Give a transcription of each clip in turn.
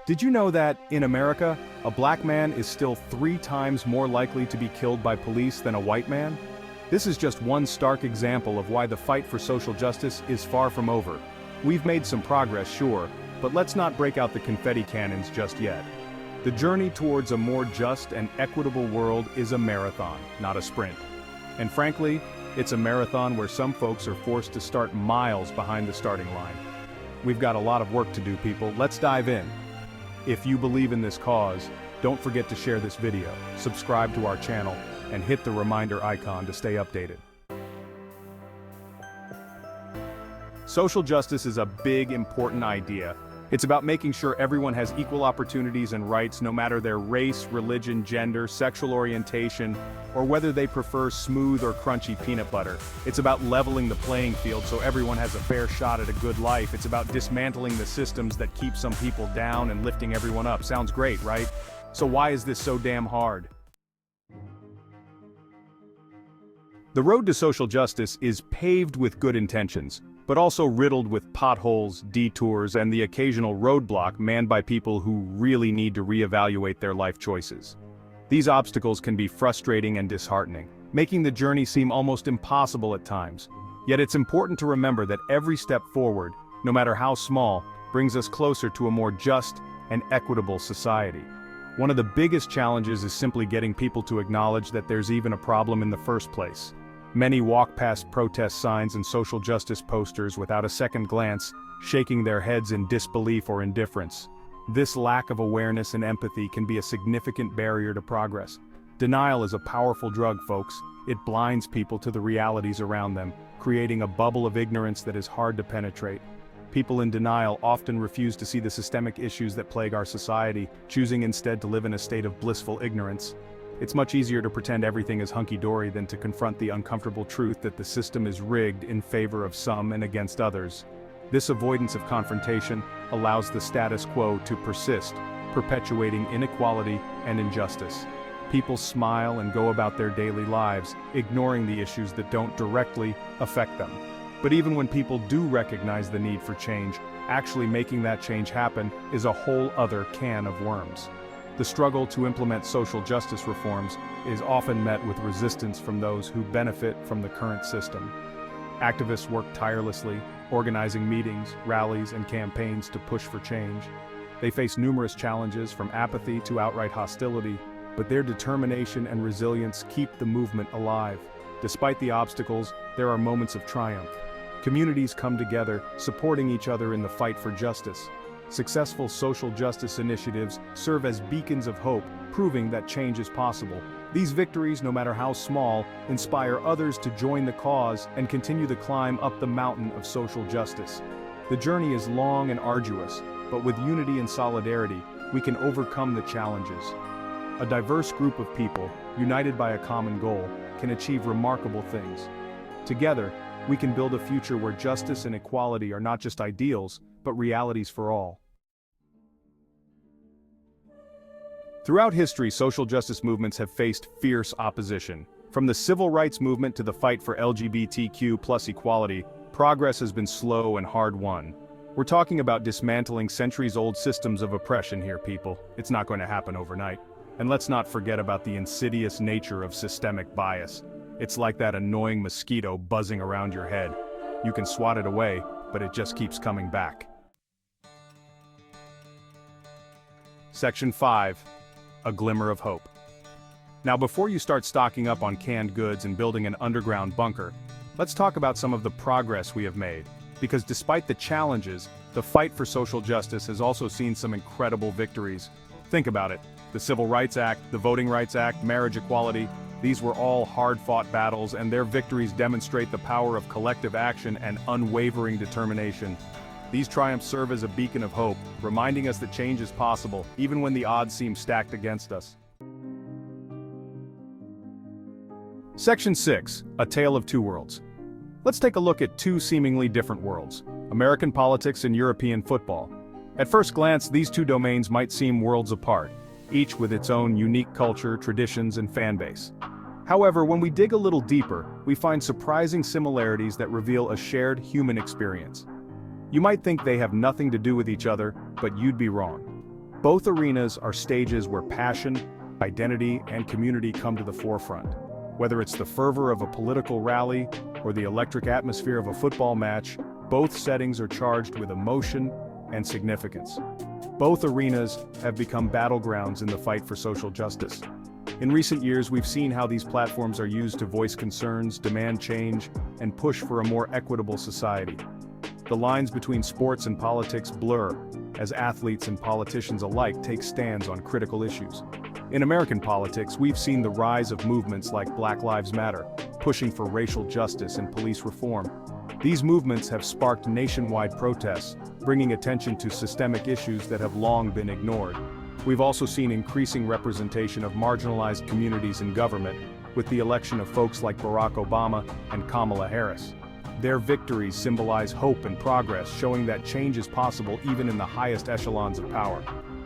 Did you know that, in America, a black man is still 3 times more likely to be killed by police than a white man? This is just one stark example of why the fight for social justice is far from over. We've made some progress, sure, but let's not break out the confetti cannons just yet. The journey towards a more just and equitable world is a marathon, not a sprint. And frankly, it's a marathon where some folks are forced to start miles behind the starting line. We've got a lot of work to do, people. Let's dive in. If you believe in this cause, don't forget to share this video, subscribe to our channel, and hit the reminder icon to stay updated. Social justice is a big, important idea. It's about making sure everyone has equal opportunities and rights no matter their race, religion, gender, sexual orientation, or whether they prefer smooth or crunchy peanut butter. It's about leveling the playing field so everyone has a fair shot at a good life. It's about dismantling the systems that keep some people down and lifting everyone up. Sounds great, right? So why is this so damn hard? The road to social justice is paved with good intentions, but also riddled with potholes, detours, and the occasional roadblock manned by people who really need to reevaluate their life choices. These obstacles can be frustrating and disheartening, making the journey seem almost impossible at times. Yet it's important to remember that every step forward, no matter how small, brings us closer to a more just and equitable society. One of the biggest challenges is simply getting people to acknowledge that there's even a problem in the first place. Many walk past protest signs and social justice posters without a second glance, shaking their heads in disbelief or indifference. This lack of awareness and empathy can be a significant barrier to progress. Denial is a powerful drug, folks. It blinds people to the realities around them, creating a bubble of ignorance that is hard to penetrate. People in denial often refuse to see the systemic issues that plague our society, choosing instead to live in a state of blissful ignorance. It's much easier to pretend everything is hunky-dory than to confront the uncomfortable truth that the system is rigged in favor of some and against others. This avoidance of confrontation allows the status quo to persist, perpetuating inequality and injustice. People smile and go about their daily lives, ignoring the issues that don't directly affect them. But even when people do recognize the need for change, actually making that change happen is a whole other can of worms. The struggle to implement social justice reforms is often met with resistance from those who benefit from the current system. Activists work tirelessly, organizing meetings, rallies, and campaigns to push for change. They face numerous challenges from apathy to outright hostility, but their determination and resilience keep the movement alive. Despite the obstacles, there are moments of triumph. Communities come together, supporting each other in the fight for justice. Successful social justice initiatives serve as beacons of hope, proving that change is possible. These victories, no matter how small, inspire others to join the cause and continue the climb up the mountain of social justice. The journey is long and arduous, but with unity and solidarity, we can overcome the challenges. A diverse group of people, united by a common goal, can achieve remarkable things. Together, we can build a future where justice and equality are not just ideals, but realities for all. Throughout history, social justice movements have faced fierce opposition. From the civil rights movement to the fight for LGBTQ+ equality, progress has been slow and hard-won. We're talking about dismantling centuries-old systems of oppression here, people. It's not going to happen overnight. And let's not forget about the insidious nature of systemic bias. It's like that annoying mosquito buzzing around your head. You can swat it away, but it just keeps coming back. Section 5. A glimmer of hope. Now, before you start stocking up on canned goods and building an underground bunker, let's talk about some of the progress we have made. Because despite the challenges, the fight for social justice has also seen some incredible victories. Think about it. The Civil Rights Act, the Voting Rights Act, marriage equality, these were all hard-fought battles, and their victories demonstrate the power of collective action and unwavering determination. These triumphs serve as a beacon of hope, reminding us that change is possible, even when the odds seem stacked against us. Section 6. A Tale of Two Worlds. Let's take a look at two seemingly different worlds: American politics and European football. At first glance, these two domains might seem worlds apart, each with its own unique culture, traditions, and fan base. However, when we dig a little deeper, we find surprising similarities that reveal a shared human experience. You might think they have nothing to do with each other, but you'd be wrong. Both arenas are stages where passion, identity, and community come to the forefront. Whether it's the fervor of a political rally or the electric atmosphere of a football match, both settings are charged with emotion and significance. Both arenas have become battlegrounds in the fight for social justice. In recent years, we've seen how these platforms are used to voice concerns, demand change, and push for a more equitable society. The lines between sports and politics blur, as athletes and politicians alike take stands on critical issues. In American politics, we've seen the rise of movements like Black Lives Matter, pushing for racial justice and police reform. These movements have sparked nationwide protests, bringing attention to systemic issues that have long been ignored. We've also seen increasing representation of marginalized communities in government, with the election of folks like Barack Obama and Kamala Harris. Their victories symbolize hope and progress, showing that change is possible even in the highest echelons of power.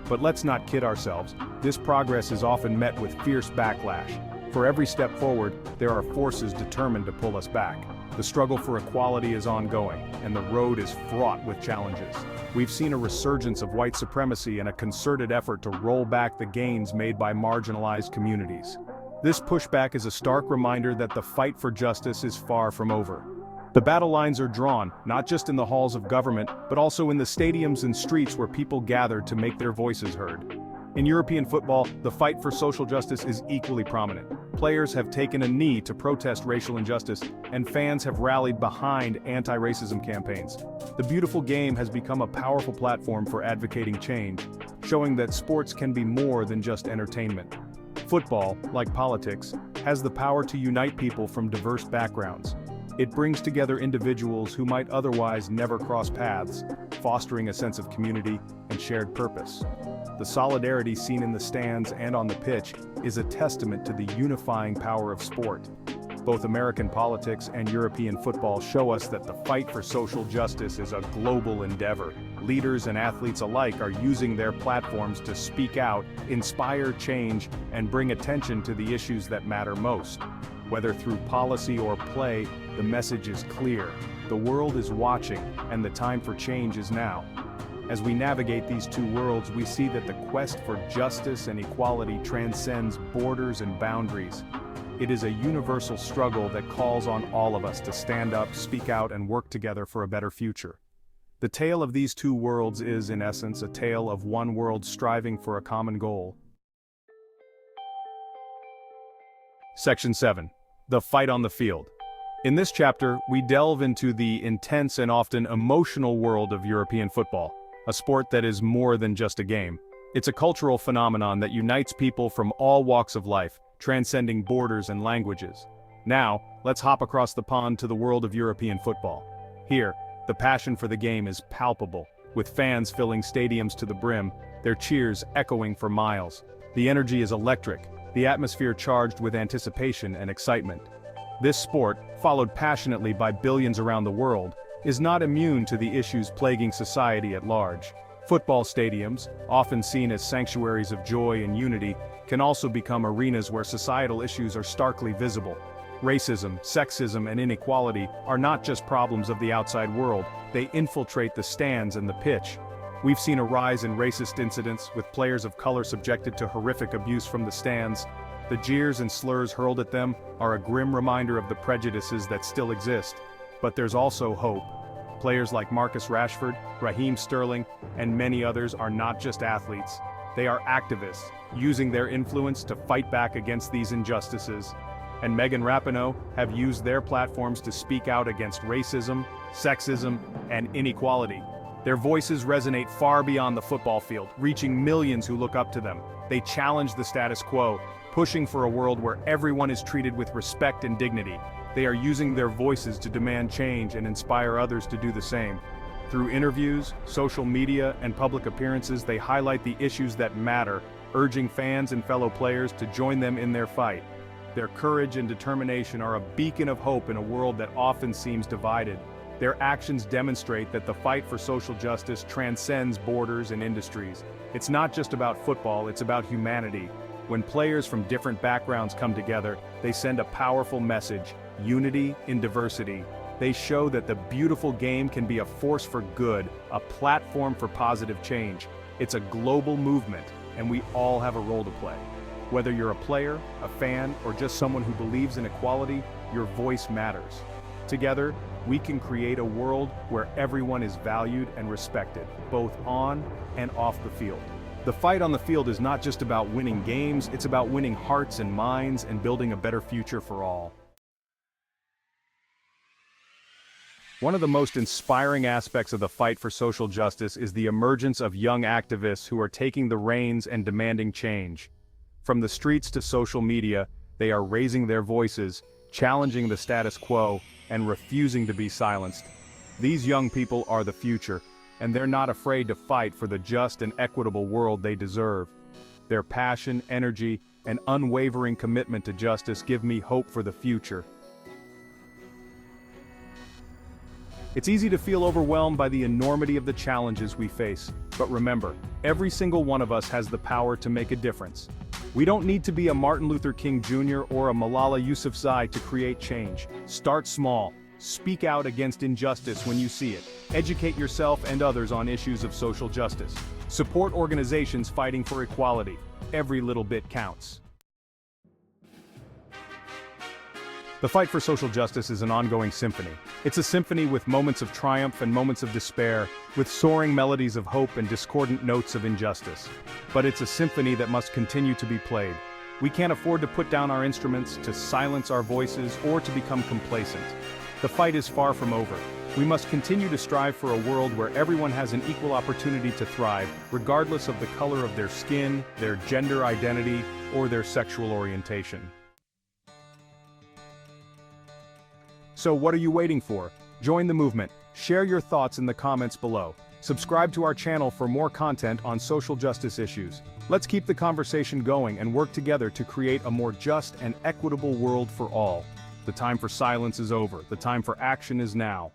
But let's not kid ourselves, this progress is often met with fierce backlash. For every step forward, there are forces determined to pull us back. The struggle for equality is ongoing, and the road is fraught with challenges. We've seen a resurgence of white supremacy and a concerted effort to roll back the gains made by marginalized communities. This pushback is a stark reminder that the fight for justice is far from over. The battle lines are drawn, not just in the halls of government, but also in the stadiums and streets where people gather to make their voices heard. In European football, the fight for social justice is equally prominent. Players have taken a knee to protest racial injustice, and fans have rallied behind anti-racism campaigns. The beautiful game has become a powerful platform for advocating change, showing that sports can be more than just entertainment. Football, like politics, has the power to unite people from diverse backgrounds. It brings together individuals who might otherwise never cross paths, fostering a sense of community and shared purpose. The solidarity seen in the stands and on the pitch is a testament to the unifying power of sport. Both American politics and European football show us that the fight for social justice is a global endeavor. Leaders and athletes alike are using their platforms to speak out, inspire change, and bring attention to the issues that matter most. Whether through policy or play, the message is clear. The world is watching, and the time for change is now. As we navigate these two worlds, we see that the quest for justice and equality transcends borders and boundaries. It is a universal struggle that calls on all of us to stand up, speak out, and work together for a better future. The tale of these two worlds is, in essence, a tale of one world striving for a common goal. Section 7. The fight on the field. In this chapter, we delve into the intense and often emotional world of European football, a sport that is more than just a game. It's a cultural phenomenon that unites people from all walks of life, transcending borders and languages. Now, let's hop across the pond to the world of European football. Here, the passion for the game is palpable, with fans filling stadiums to the brim, their cheers echoing for miles. The energy is electric, the atmosphere charged with anticipation and excitement. This sport, followed passionately by billions around the world, is not immune to the issues plaguing society at large. Football stadiums, often seen as sanctuaries of joy and unity, can also become arenas where societal issues are starkly visible. Racism, sexism, and inequality are not just problems of the outside world, they infiltrate the stands and the pitch. We've seen a rise in racist incidents, with players of color subjected to horrific abuse from the stands. The jeers and slurs hurled at them are a grim reminder of the prejudices that still exist. But there's also hope. Players like Marcus Rashford, Raheem Sterling, and many others are not just athletes. They are activists, using their influence to fight back against these injustices. And Megan Rapinoe have used their platforms to speak out against racism, sexism, and inequality. Their voices resonate far beyond the football field, reaching millions who look up to them. They challenge the status quo, pushing for a world where everyone is treated with respect and dignity. They are using their voices to demand change and inspire others to do the same. Through interviews, social media, and public appearances, they highlight the issues that matter, urging fans and fellow players to join them in their fight. Their courage and determination are a beacon of hope in a world that often seems divided. Their actions demonstrate that the fight for social justice transcends borders and industries. It's not just about football, it's about humanity. When players from different backgrounds come together, they send a powerful message: unity in diversity. They show that the beautiful game can be a force for good, a platform for positive change. It's a global movement, and we all have a role to play. Whether you're a player, a fan, or just someone who believes in equality, your voice matters. Together, we can create a world where everyone is valued and respected, both on and off the field. The fight on the field is not just about winning games, it's about winning hearts and minds and building a better future for all. One of the most inspiring aspects of the fight for social justice is the emergence of young activists who are taking the reins and demanding change. From the streets to social media, they are raising their voices, challenging the status quo, and refusing to be silenced. These young people are the future, and they're not afraid to fight for the just and equitable world they deserve. Their passion, energy, and unwavering commitment to justice give me hope for the future. It's easy to feel overwhelmed by the enormity of the challenges we face, but remember, every single one of us has the power to make a difference. We don't need to be a Martin Luther King Jr. or a Malala Yousafzai to create change. Start small. Speak out against injustice when you see it. Educate yourself and others on issues of social justice. Support organizations fighting for equality. Every little bit counts. The fight for social justice is an ongoing symphony. It's a symphony with moments of triumph and moments of despair, with soaring melodies of hope and discordant notes of injustice. But it's a symphony that must continue to be played. We can't afford to put down our instruments, to silence our voices, or to become complacent. The fight is far from over. We must continue to strive for a world where everyone has an equal opportunity to thrive, regardless of the color of their skin, their gender identity, or their sexual orientation. So what are you waiting for? Join the movement. Share your thoughts in the comments below. Subscribe to our channel for more content on social justice issues. Let's keep the conversation going and work together to create a more just and equitable world for all. The time for silence is over. The time for action is now.